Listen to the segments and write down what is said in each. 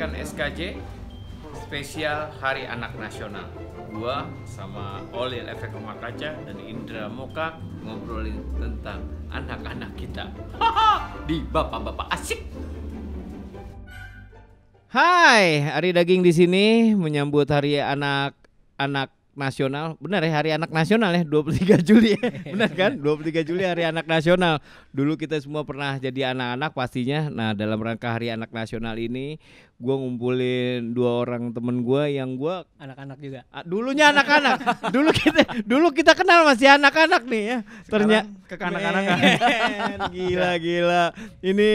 mendengarkan SKJ spesial Hari Anak Nasional. Gua sama Olil Efek Rumah Kaca dan Indra Moka ngobrolin tentang anak-anak kita. Di Bapak-bapak asik. Hai, Ari Daging di sini menyambut Hari Anak Nasional. Benar ya, Hari Anak Nasional ya, 23 Juli ya. Benar kan? 23 Juli Hari Anak Nasional. Dulu kita semua pernah jadi anak-anak pastinya. Nah, dalam rangka Hari Anak Nasional ini gue ngumpulin 2 orang temen gue yang gue anak-anak juga. Dulunya anak-anak. dulu kita kenal masih anak-anak nih ya. Ternyata kekanak-kanakan. Gila. Ini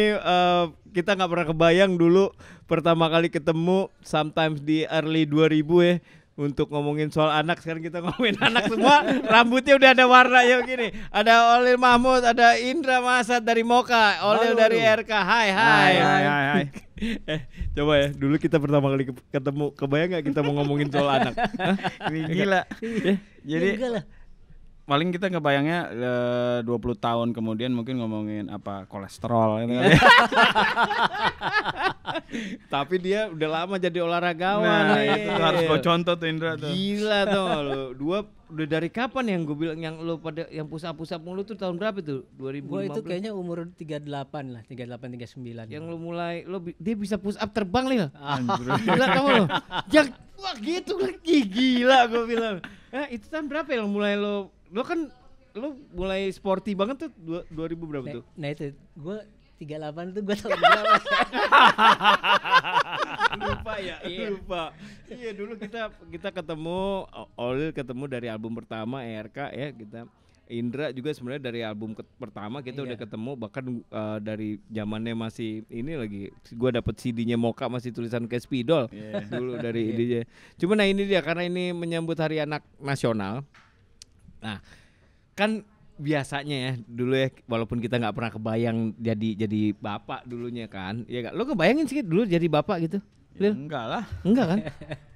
kita nggak pernah kebayang dulu pertama kali ketemu sometimes di early 2000 ya. Untuk ngomongin soal anak, sekarang kita ngomongin anak semua. Rambutnya udah ada warnanya begini. Ada Olil Mahmud, ada Indra Masad dari Moka, Olil dari RK. Hai. Coba ya, dulu kita pertama kali ketemu, kebayang gak kita mau ngomongin soal anak? Gila. Jadi paling kita ngebayangnya 20 tahun kemudian mungkin ngomongin apa kolesterol gitu kali. Tapi dia udah lama jadi olahragawan. Nah, itu tuh harus gue contoh tuh Indra tuh. Gila tuh lo. Udah dari kapan yang gue bilang yang lo pada yang pusap-pusap mulu tuh tahun berapa tuh? 2015. Gue itu kayaknya umur 38 lah, 38 39. Yang lo mulai dia bisa push up terbang Lil. Anjir. Gila kamu lo. Wah gitu gila gue bilang. Itu tahun berapa yang mulai lo kan lo mulai sporty banget tuh 2000 berapa tuh? Nah itu gue 38 tuh gue tahun berapa? Lupa. Iya dulu kita ketemu, Olil ketemu dari album pertama ERK ya kita. Indra juga sebenarnya dari album pertama kita udah ketemu, bahkan dari zamannya masih ini lagi gua dapet CD-nya Moka masih tulisan kayak Spidol dulu dari idenya. Cuma nah ini dia karena ini menyambut Hari Anak Nasional. Nah, kan biasanya ya dulu ya walaupun kita nggak pernah kebayang jadi bapak dulunya kan. Ya lo kebayangin sih dulu jadi bapak gitu? Ya, enggak lah. Enggak kan?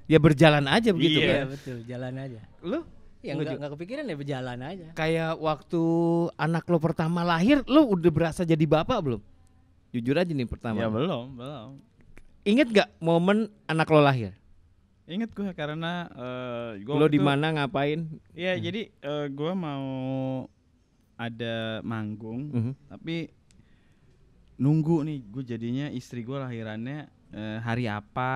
Ya berjalan aja begitu kan. Iya betul, jalan aja. Lo ya enggak kepikiran ya berjalan aja. Kayak waktu anak lo pertama lahir, lo udah berasa jadi bapak belum? Jujur aja nih pertama. Ya belum. Ingat gak momen anak lo lahir? Ingat gue karena lo di mana ngapain? Iya jadi gue mau ada manggung, tapi nunggu nih gue jadinya istri gue lahirannya hari apa,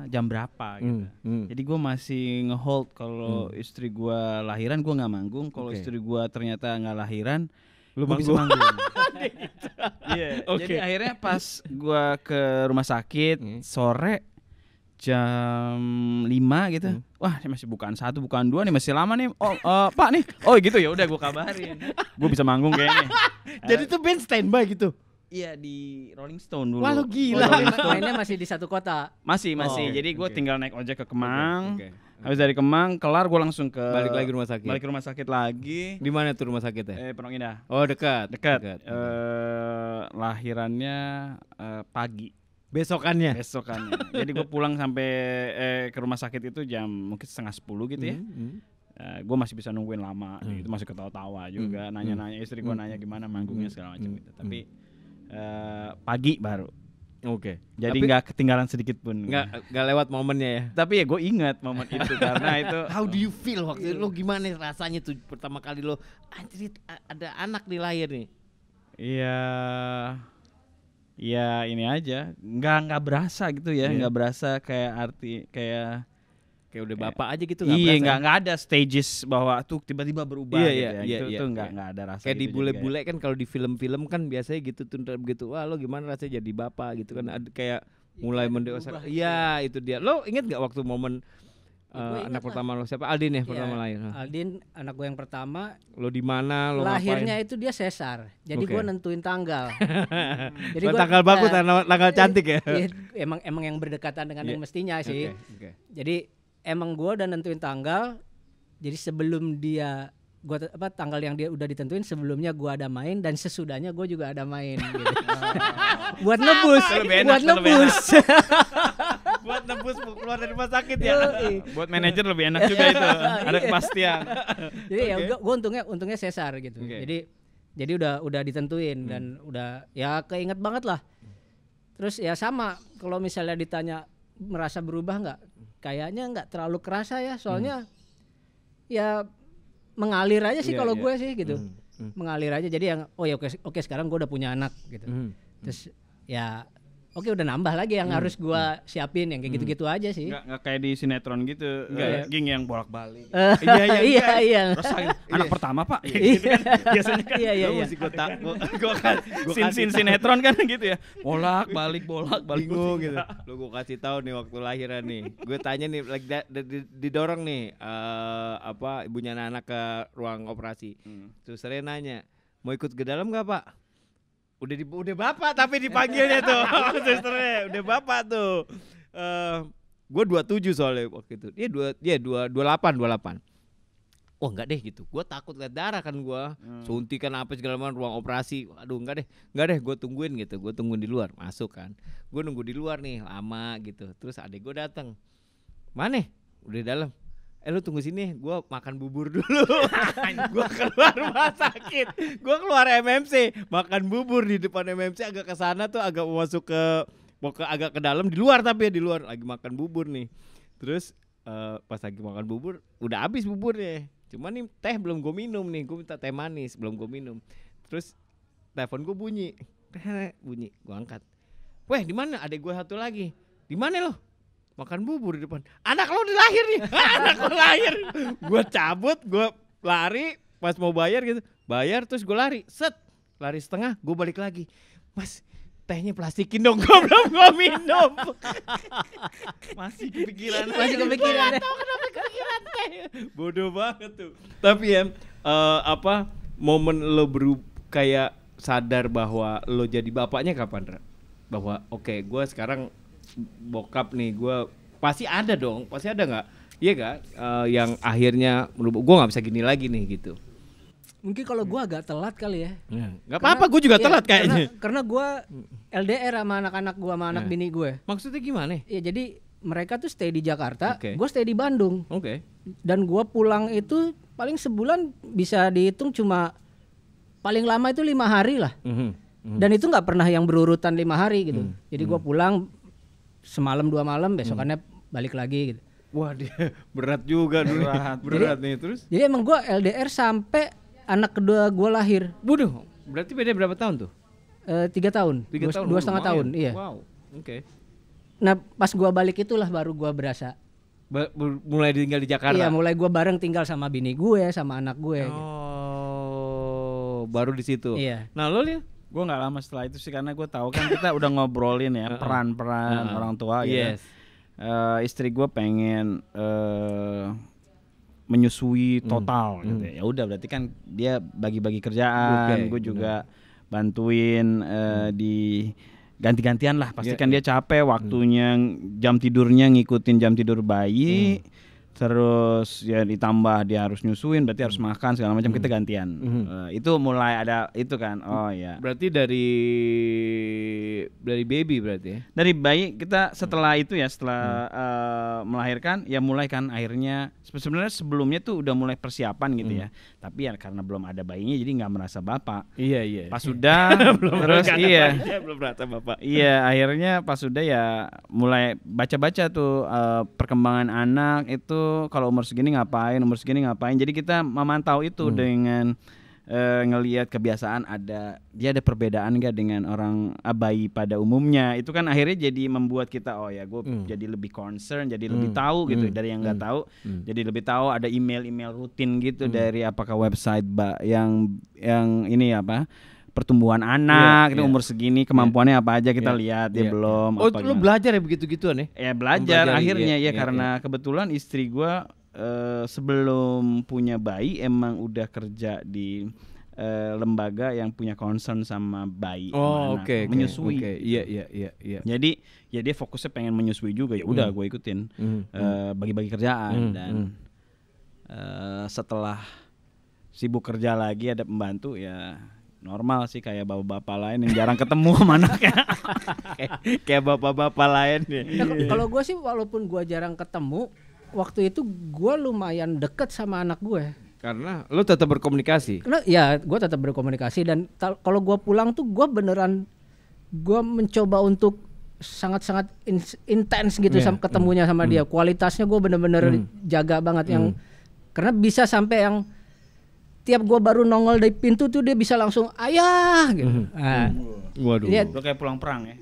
jam berapa gitu. Jadi gue masih ngehold kalau istri gue lahiran gue nggak manggung, kalau istri gue ternyata nggak lahiran, lu bisa manggung. Jadi akhirnya pas gue ke rumah sakit sore jam 5 gitu. Wah, ini masih bukan 1, bukan 2 nih, masih lama nih. Pak nih. Oh gitu ya udah gue kabarin. Gue bisa manggung kayaknya. Jadi tuh band standby gitu. Iya di Rolling Stone dulu. Wah lu gila. Mainnya masih di satu kota. Masih. Jadi gue tinggal naik ojek ke Kemang. Habis dari Kemang kelar gue langsung ke balik lagi rumah sakit. Balik ke rumah sakit lagi. Di mana tuh rumah sakitnya? Pondok Indah. Oh dekat. Lahirannya pagi. Besokannya. Jadi gue pulang sampai ke rumah sakit itu jam mungkin 9:30 gitu ya. Gue masih bisa nungguin lama gitu, masih ketawa-tawa juga, nanya-nanya istri gue nanya gimana manggungnya segala macam gitu. Tapi pagi baru. Jadi nggak ketinggalan sedikit pun. Nggak lewat momennya ya. Tapi ya gue ingat momen itu karena itu. How do you feel waktu itu? Lo gimana rasanya tuh pertama kali lo anjir ada anak di lahir nih? Iya ini aja, nggak berasa gitu ya, nggak berasa kayak udah bapak aja gitu. Iya nggak ada stages bahwa tuh tiba-tiba berubah itu nggak ada rasa. Kayak gitu di bule-bule kan kalau di film-film kan biasanya gitu tuh begitu. Wah lo gimana rasanya jadi bapak gitu kan? Ada kayak mulai mendewasa. Iya itu dia. Lo inget nggak waktu momen anak pertama lo siapa? Aldin ya pertama lahir. Aldin anak gue yang pertama. Lo di mana? Lo lahirnya ngapain? itu dia sesar. Jadi gue nentuin tanggal. Jadi tanggal bagus, tanggal cantik ya. Emang yang berdekatan dengan yang mestinya sih. Jadi emang gue udah nentuin tanggal. Jadi sebelum dia tanggal yang dia udah ditentuin sebelumnya gue ada main dan sesudahnya gue juga ada main. Gitu. Buat nebus. Buat nebus keluar dari rumah sakit ya. Buat manajer lebih enak juga itu. Ada kepastian. Jadi ya gue untungnya sesar gitu. Jadi udah ditentuin dan udah ya keinget banget lah. Terus ya sama kalau misalnya ditanya merasa berubah nggak? Kayaknya nggak terlalu kerasa ya, soalnya ya mengalir aja sih kalau gue sih gitu. Mengalir aja, jadi yang oke sekarang gue udah punya anak gitu. Terus ya oke udah nambah lagi yang harus gue siapin yang kayak gitu-gitu aja sih. Nggak kayak di sinetron gitu, Ging yang bolak-balik. Iya. Terus anak pertama Pak. Iya. Biasanya kan. Iya. Mesti gue sin sinetron kan gitu ya. Bolak-balik bingung gitu. Lu gue kasih tahu nih waktu lahiran nih. Gue tanya nih lagi didorong nih ibunya anak ke ruang operasi. Susternya nanya, "Mau ikut ke dalam enggak, Pak?" Udah bapak tapi dipanggilnya tuh. Susternya udah bapak tuh. Gue 27 soalnya waktu itu. Dia 28. Oh enggak deh gitu. Gue takut lihat darah kan gue. Suntikan apa segala macam ruang operasi. Aduh enggak deh. Gue tungguin gitu. Gue tungguin di luar. Masuk kan. Gue nunggu di luar nih lama gitu. Terus adik gue datang. Mana? Udah di dalam. Lu tunggu sini, gue makan bubur dulu. Gue keluar rumah sakit, gue keluar MMC, makan bubur di depan MMC, agak ke sana tuh, agak masuk agak ke dalam, di luar tapi ya di luar lagi makan bubur nih. Terus pas lagi makan bubur, udah habis buburnya. Cuman nih teh belum gue minum nih, gue minta teh manis belum gue minum. Terus telepon gue bunyi, gue angkat. Weh di mana? Adek gue satu lagi. Di mana lo? Makan bubur di depan. Anak lo udah lahir nih. Anak lo lahir. Gue cabut, gue lari pas mau bayar gitu. Bayar terus gue lari. Set. Lari setengah, gue balik lagi. Mas, tehnya plastikin dong. Gue belum minum. Masih kepikiran. Gue tahu kenapa kepikiran teh. Bodoh banget tuh. Tapi ya momen lo kayak sadar bahwa lo jadi bapaknya kapan, Ra? Bahwa oke, gue sekarang bokap nih, gue pasti ada dong, pasti ada nggak? Iya gak? Yang akhirnya gue nggak bisa gini lagi nih gitu. Mungkin kalau gue agak telat kali ya. Nggak apa-apa, gue juga telat kayaknya. Karena gue LDR sama anak-anak gue, sama anak bini gue. Maksudnya gimana? Iya, jadi mereka tuh stay di Jakarta, gue stay di Bandung. Dan gue pulang itu paling sebulan bisa dihitung cuma paling lama itu 5 hari lah. Dan itu nggak pernah yang berurutan 5 hari gitu. Jadi gue pulang semalam 2 malam, besokannya balik lagi gitu. Wah, dia berat juga dulu. Berat nih terus. Jadi emang gue LDR sampai anak kedua gue lahir. Bodoh. Berarti beda berapa tahun tuh? 3 tahun. 2,5 tahun. Iya. Wow. Nah pas gue balik itulah baru gue berasa. Mulai tinggal di Jakarta. Iya, mulai gue bareng tinggal sama bini gue, sama anak gue. Oh, baru di situ. Iya. Nah lo lihat? Gue nggak lama setelah itu sih, karena gue tahu kan kita udah ngobrolin ya peran-peran orang tua gitu. Istri gue pengen menyusui total gitu. Ya udah berarti kan dia bagi-bagi kerjaan, gue juga bantuin di ganti-gantian lah. Pasti kan dia capek, waktunya jam tidurnya ngikutin jam tidur bayi. Terus ya ditambah dia harus nyusuin, berarti harus makan segala macam, kita gantian. Itu mulai ada itu kan. Oh ya. Berarti dari baby berarti ya. Dari bayi kita setelah itu ya, setelah melahirkan ya mulai kan akhirnya sebenarnya sebelumnya tuh udah mulai persiapan gitu ya. Tapi ya karena belum ada bayinya jadi nggak merasa bapak. Iya. Pas sudah terus belum merasa bapak. Iya, akhirnya pas sudah ya mulai baca-baca tuh perkembangan anak itu. Kalau umur segini ngapain, jadi kita memantau itu dengan ngelihat kebiasaan dia ada perbedaan nggak dengan orang bayi pada umumnya. Itu kan akhirnya jadi membuat kita jadi lebih concern, jadi lebih tahu gitu dari yang nggak tahu, jadi lebih tahu. Ada email rutin gitu dari apakah website yang ini apa pertumbuhan anak, itu umur segini kemampuannya apa aja kita lihat dia belum. Oh, lu belajar ya begitu-gituan ya? Ya belajar akhirnya karena kebetulan istri gua sebelum punya bayi emang udah kerja di lembaga yang punya concern sama bayi, menyusui. Iya. Jadi ya dia fokusnya pengen menyusui juga, ya udah gue ikutin bagi-bagi kerjaan dan setelah sibuk kerja lagi ada pembantu ya. Normal sih kayak bapak-bapak lain yang jarang ketemu sama anaknya. Kayak bapak-bapak lain nih. Nah, kalau gue sih walaupun gue jarang ketemu, waktu itu gue lumayan deket sama anak gue. Karena lo tetap berkomunikasi. Karena ya gue tetap berkomunikasi dan kalau gue pulang tuh gue beneran gue mencoba untuk sangat-sangat intens gitu ketemunya sama dia. Kualitasnya gue bener-bener jaga banget yang karena bisa sampai yang tiap gue baru nongol dari pintu tuh dia bisa langsung ayah gitu. Waduh. Lo kayak pulang perang ya.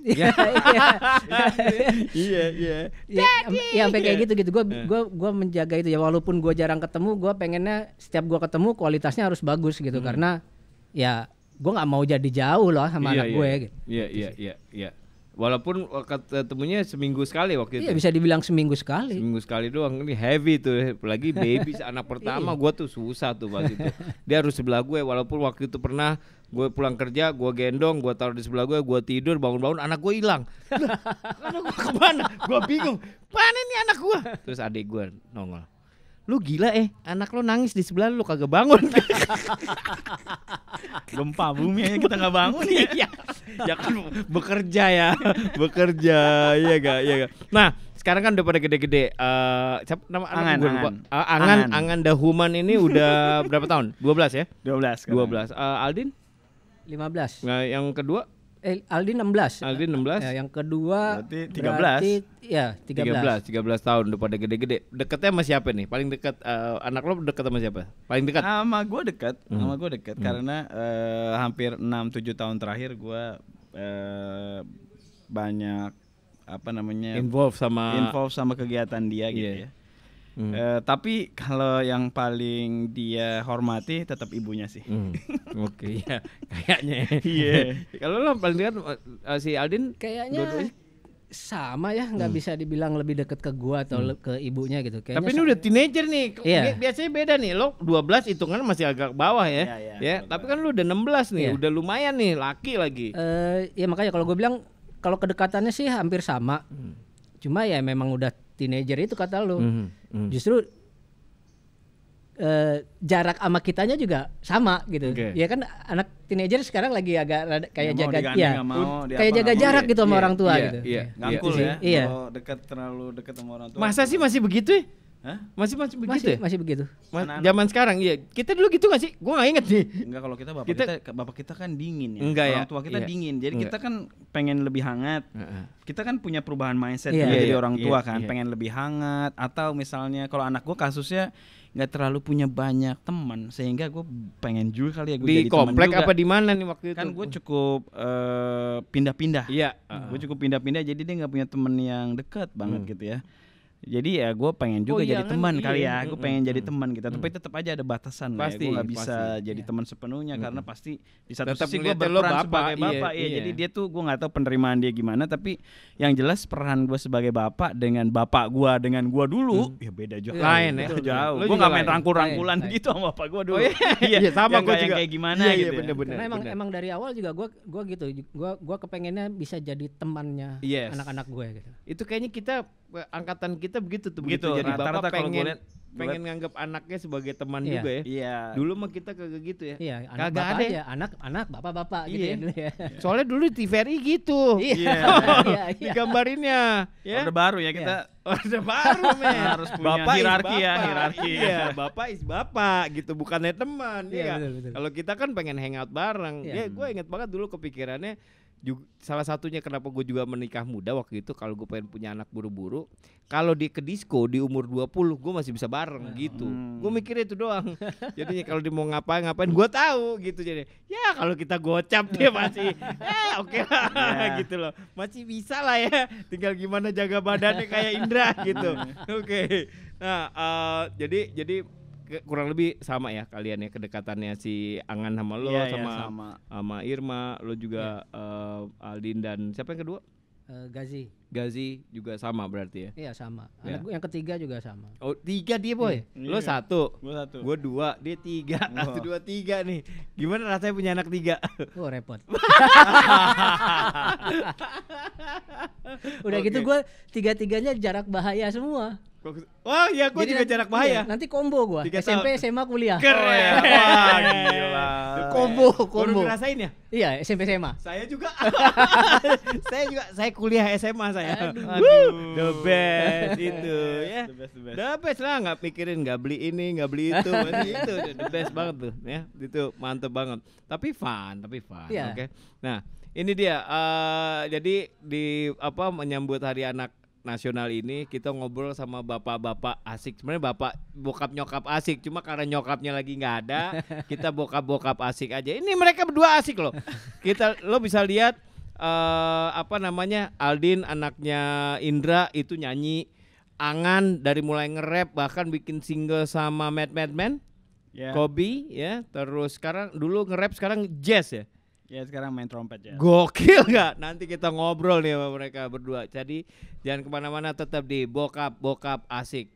Iya. Ya sampai kayak gitu. Gue menjaga itu ya, walaupun gue jarang ketemu, gue pengennya setiap gue ketemu kualitasnya harus bagus gitu karena ya gue nggak mau jadi jauh loh sama anak gue gitu. Iya. Walaupun ketemunya seminggu sekali waktu itu. Iya, bisa dibilang seminggu sekali. Seminggu sekali doang. Ini heavy tuh, apalagi baby anak pertama gue tuh susah tuh pas itu. Dia harus sebelah gue, walaupun waktu itu pernah gue pulang kerja, gue gendong, gue taruh di sebelah gue tidur, bangun-bangun anak gue hilang. Anak gue kemana? Gue bingung. Mana nih anak gue? Terus adik gue nongol. Lu gila anak lu nangis di sebelah lu kagak bangun. Gempa bumi aja kita nggak bangun ya. Ya kan bekerja ya gak. Nah sekarang kan udah pada gede-gede. Siapa nama anak gue lupa. Angan Dahuman ini udah berapa tahun? 12 ya? 12. Aldin? 15. Nah yang kedua? Aldin 16. Ya, yang kedua berarti 13. Ya 13 tahun udah pada gede-gede. Deketnya sama siapa nih? Paling dekat anak lo dekat sama siapa? Paling dekat? Sama gue dekat. Karena hampir 6-7 tahun terakhir gue banyak involve sama kegiatan dia gitu ya. Tapi kalau yang paling dia hormati tetap ibunya sih. Oke, ya kayaknya. Iya. Kalau lo paling dekat si Aldin kayaknya sama ya, nggak bisa dibilang lebih dekat ke gua atau ke ibunya gitu. Kayaknya tapi ini udah teenager nih. Iya. Biasanya beda nih. Lo 12 hitungan masih agak bawah ya. Ya, tapi kan lu udah 16 nih, udah lumayan nih, laki lagi. Ya makanya kalau gue bilang kalau kedekatannya sih hampir sama. Cuma ya memang udah teenager itu kata lu. Justru jarak sama kitanya juga sama gitu. Ya kan anak teenager sekarang lagi agak kayak jaga kayak jaga jarak gitu sama orang tua gitu. Ngangkul ya. Iya. Kalau terlalu dekat sama orang tua. Masa sih masih begitu ya? Hah? Masih begitu ya? Masih begitu. Zaman sekarang iya. Kita dulu gitu gak sih? Gue gak inget nih. Enggak, kalau bapak kita kan dingin ya. Orang tua kita dingin. Jadi kita kan pengen lebih hangat. Kita kan punya perubahan mindset jadi orang tua kan, pengen lebih hangat. Atau misalnya kalau anak gue kasusnya nggak terlalu punya banyak teman, sehingga gue pengen juga kali ya gue jadi teman juga. Di komplek apa di mana nih waktu itu? Kan gue cukup pindah-pindah. Iya. Gue cukup pindah-pindah, jadi dia nggak punya teman yang dekat banget gitu ya. Jadi ya gue pengen juga jadi teman kali ya. Gue pengen jadi teman kita, tapi tetap aja ada batasan. Pasti, gue nggak bisa jadi teman sepenuhnya karena pasti di satu sisi gue berperan sebagai bapak. Jadi dia tuh gue nggak tahu penerimaan dia gimana, tapi yang jelas peran gue sebagai bapak dengan bapak gue dengan gue dulu ya beda jauh. Lain ya. Jauh. Gue nggak main rangkul-rangkulan gitu sama bapak gue dulu. Iya sama gue juga. Kayak gimana gitu. Karena emang dari awal juga gue gitu. Gue kepengennya bisa jadi temannya anak-anak gue gitu. Itu kayaknya kita angkatan kita begitu tuh, begitu. Jadi rata-rata bapak pengen nganggap anaknya sebagai teman juga ya. Iya. Dulu mah kita kagak gitu ya. Iya, kagak ada ya. Anak bapak-bapak gitu ya dulu ya. Soalnya dulu di TVRI gitu. Iya. Digambarinnya. Ya. Orde baru ya kita. Orde baru men. Harus punya hierarki ya, hierarki. Iya, bapak is bapak gitu, bukannya teman. Iya, betul. Kalau kita kan pengen hangout bareng. Ya gue inget banget dulu kepikirannya juga, salah satunya kenapa gue juga menikah muda waktu itu, kalau gue pengen punya anak buru-buru, kalau di ke disco di umur 20 gue masih bisa bareng gitu. Gue mikirnya itu doang. Jadinya kalau dia mau ngapain gue tahu gitu. Jadi ya kalau kita gocap dia masih oke lah gitu loh. Masih bisa lah ya. Tinggal gimana jaga badannya kayak Indra gitu. Oke. Nah, jadi kurang lebih sama ya kalian ya kedekatannya si Angan sama lo, sama Irma, lo juga Aldin dan siapa yang kedua? Gazi juga sama berarti ya? Iya sama. Anak yang ketiga juga sama. Oh 3 dia boy? Lo 1? Gue 2, dia 3. 1, 2, 3 nih. Gimana rasanya punya anak 3? Oh repot. Udah gitu gue 3-3-nya jarak bahaya semua. Oh iya, gue juga jarak bahaya. Nanti combo gue. SMP, SMA, kuliah. Keren. Wah, gila. Combo Baru ngerasain ya? Iya, SMP SMA. Saya juga. saya kuliah SMA saya. Aduh. The best itu ya. The best lah, nggak pikirin nggak beli ini, nggak beli itu. Itu the best banget tuh ya. Itu mantep banget. Tapi fun. Iya. Oke. Nah, ini dia jadi di menyambut Hari Anak Nasional ini kita ngobrol sama bapak-bapak asik. Sebenarnya bapak bokap nyokap asik, cuma karena nyokapnya lagi nggak ada, kita bokap asik aja. Ini mereka berdua asik loh. Lo bisa lihat Aldin anaknya Indra itu nyanyi, Angan dari mulai nge-rap bahkan bikin single sama Madman, Kobe ya. Terus dulu nge-rap, sekarang jazz ya. Ya sekarang main trompet ya. Gokil nggak? Nanti kita ngobrol nih sama mereka berdua. Jadi jangan kemana-mana, tetap di bokap asik.